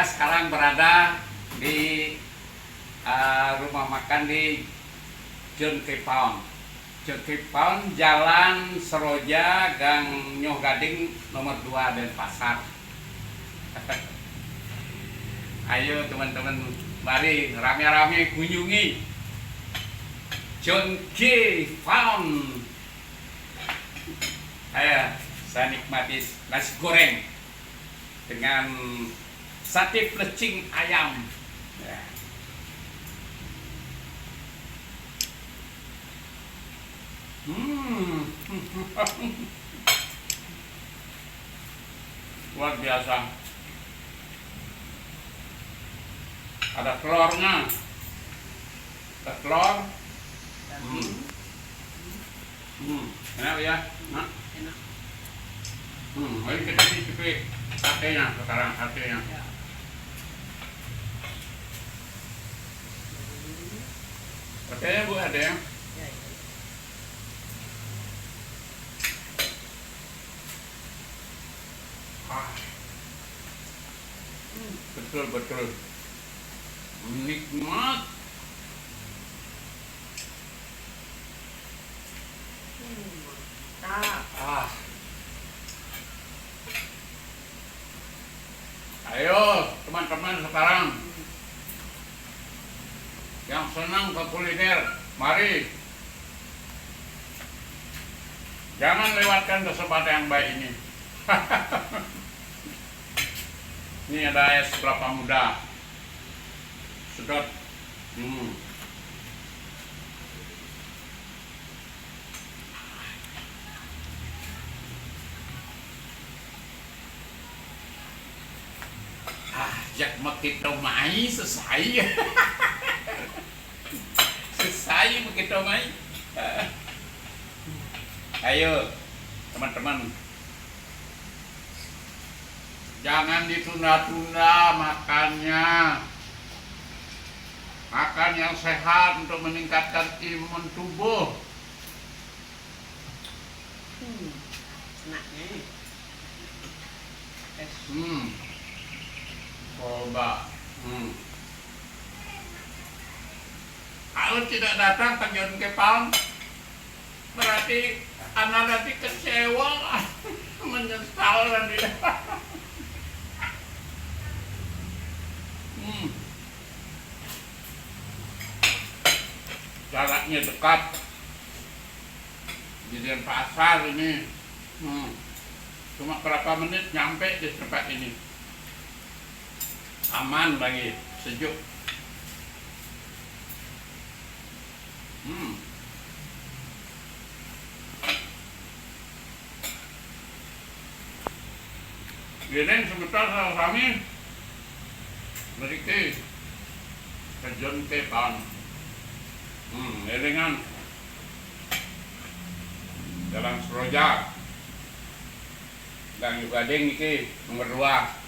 sekarang berada di rumah makan di John K. Pound. John K. Pound, Jalan Seroja, Gang Nyoh Gading nomor 2 Denpasar. Ayo teman-teman, mari rame-rame kunjungi John K. Pound. Ayo, saya nikmati nasi goreng dengan sate plecing ayam. Ya. Luar biasa. Ada telurnya. Ada telur. Enak ya? Nah. Enak. Mari kita cicipi satenya sekarang, satenya. Ya. Satenya Bu ada ya? Ya, ya. Betul-betul nikmat. Mantap. Ayo teman-teman sekarang yang senang ke kuliner, mari. Jangan lewatkan kesempatan yang baik ini. Ini ada es kelapa muda. Sedot. Jak makita mai selesai. Selesai begitu mai. Ayo teman-teman, jangan ditunda-tunda makannya. Makan yang sehat untuk meningkatkan imun tubuh. Enaknya. Coba. Kalau tidak datang ke John K. Pound, berarti anak nanti kecewa, menyesal nanti. Jaraknya dekat di Denpasar ini. Cuma berapa menit nyampe di tempat ini. Aman lagi, sejuk. Gini sebentar kami meriki ke John K. Pound. Elingan Jalan Seroja, Gang Nyoh Gading iki nomor 2.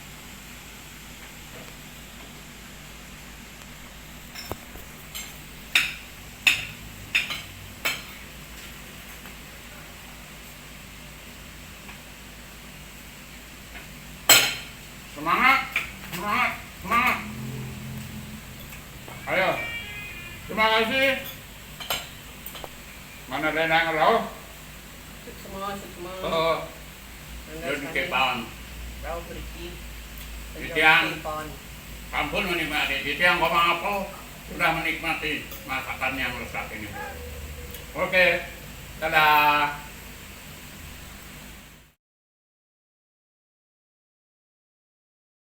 Semangat, semangat, semangat. Ayo, terima kasih. Mana ada yang ngelau? Semua. Oh, John K. Pound. Rau beriki. Titiang, ampun menikmati. Titiang ngomong apa? Sudah menikmati masakan yang lezat ini. Oke, dadah.